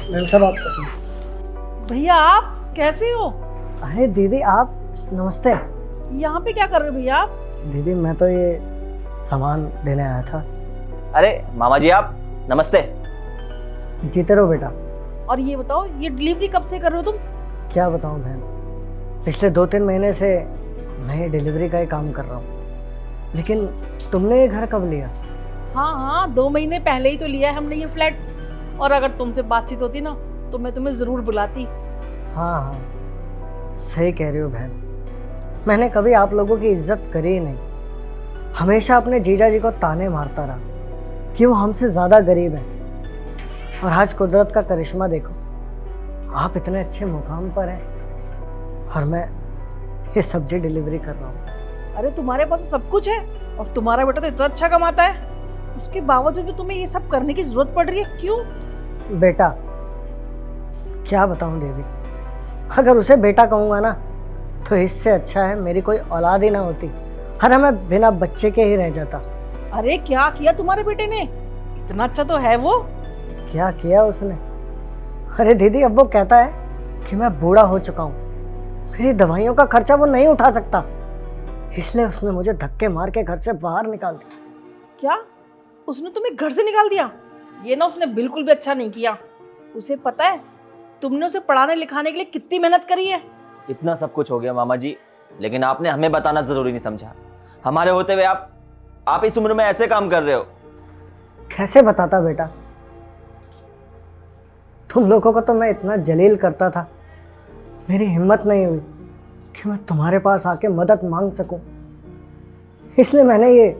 Ma'am सब आपका सुन। भैया आप कैसे हो? अरे दीदी आप, नमस्ते। यहाँ पे क्या कर रहे हो भैया आप? दीदी मैं तो ये सामान देने आया था। अरे मामा जी आप, नमस्ते। जीते रहो बेटा। और ये बताओ, ये डिलीवरी कब से कर रहे हो तुम? क्या बताऊं बहन, पिछले 2-3 महीने से मैं ये डिलीवरी का ही काम कर रहा हूँ। लेकिन तुमने ये घर कब लिया? हाँ 2 महीने पहले ही तो लिया है हमने ये फ्लैट। और अगर तुमसे बातचीत होती ना तो मैं तुम्हें जरूर बुलाती। हाँ, सही कह रही हो बहन। मैंने कभी आप लोगों की इज्जत करी ही नहीं। हमेशा अपने जीजा जी को ताने मारता रहा कि वो हमसे ज़्यादा गरीब हैं। और आज कुदरत का करिश्मा देखो, आप इतने अच्छे मुकाम पर हैं और मैं ये सब्जी डिलीवरी कर रहा हूँ। अरे तुम्हारे पास तो सब कुछ है और तुम्हारा बेटा तो इतना अच्छा कमाता है, उसके बावजूद भी तुम्हें ये सब करने की जरूरत पड़ रही है, क्यों? बेटा क्या बताऊं दीदी, अगर उसे बेटा कहूँगा ना तो इससे अच्छा है मेरी कोई औलाद ही ना होती। अरे मैं बिना बच्चे के ही रह जाता। अरे क्या किया तुम्हारे बेटे ने? इतना अच्छा तो है वो। क्या किया उसने? अरे दीदी अब वो कहता है कि मैं बूढ़ा हो चुका हूँ, मेरी दवाइयों का खर्चा वो नहीं उठा सकता, इसलिए उसने मुझे धक्के मार के घर से बाहर निकाल दिया। क्या उसने तुम्हें घर से निकाल दिया? ये ना उसने बिल्कुल भी अच्छा नहीं किया। उसे पता है तुमने उसे पढ़ाने लिखाने के लिए कितनी मेहनत करी है। इतना सब कुछ हो गया मामा जी, लेकिन आपने हमें बताना जरूरी नहीं समझा। हमारे होते हुए आप इस उम्र में ऐसे काम कर रहे हो। कैसे बताता बेटा, तुम लोगों को तो मैं इतना जलील करता था, मेरी हिम्मत नहीं हुई कि मैं तुम्हारे पास आके मदद मांग सकूं। इसलिए मैंने ये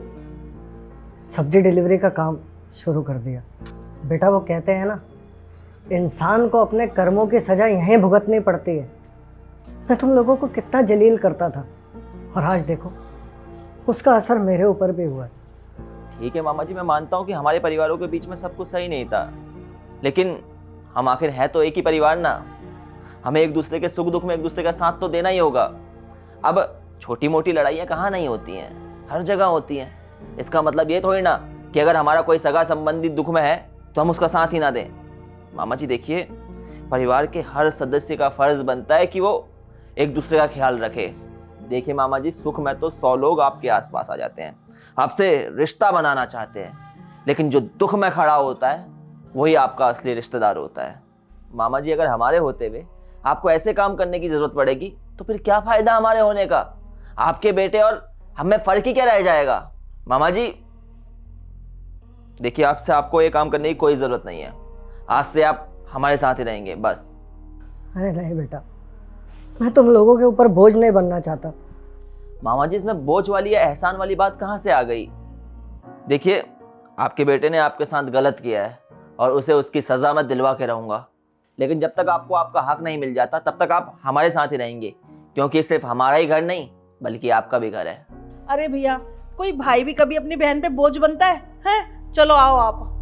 सब्जी डिलीवरी का काम शुरू कर दिया। बेटा वो कहते हैं ना, इंसान को अपने कर्मों की सजा यहीं भुगतनी पड़ती है। मैं तुम लोगों को कितना जलील करता था और आज देखो उसका असर मेरे ऊपर भी हुआ है। ठीक है मामा जी, मैं मानता हूँ कि हमारे परिवारों के बीच में सब कुछ सही नहीं था, लेकिन हम आखिर है तो एक ही परिवार ना। हमें एक दूसरे के सुख दुख में एक दूसरे का साथ तो देना ही होगा। अब छोटी मोटी लड़ाइयाँ कहाँ नहीं होती हैं, हर जगह होती हैं। इसका मतलब ये थोड़ी ना कि अगर हमारा कोई सगा संबंधी दुख में है तो हम उसका साथ ही ना दें। मामा जी देखिए, परिवार के हर सदस्य का फर्ज बनता है कि वो एक दूसरे का ख्याल रखे। देखिए मामा जी, सुख में तो 100 लोग आपके आसपास आ जाते हैं, आपसे रिश्ता बनाना चाहते हैं, लेकिन जो दुख में खड़ा होता है वही आपका असली रिश्तेदार होता है। मामा जी अगर हमारे होते हुए आपको ऐसे काम करने की जरूरत पड़ेगी तो फिर क्या फायदा हमारे होने का? आपके बेटे और हमें फर्क ही क्या रह जाएगा? मामा जी देखिए, आपसे आपको ये काम करने की कोई जरूरत नहीं है। आज से आप हमारे साथ ही रहेंगे बस। अरे नहीं बेटा, मैं तुम लोगों के ऊपर बोझ नहीं बनना चाहता। मामा जी इसमें बोझ वाली या एहसान वाली बात कहाँ से आ गई? देखिए, आपके बेटे ने आपके साथ गलत किया है और उसे उसकी सजा मैं दिलवा के रहूंगा, लेकिन जब तक आपको आपका हक नहीं मिल जाता तब तक आप हमारे साथ ही रहेंगे, क्योंकि सिर्फ हमारा ही घर नहीं बल्कि आपका भी घर है। अरे भैया, कोई भाई भी कभी अपनी बहन पे बोझ बनता है? हैं? चलो आओ आप।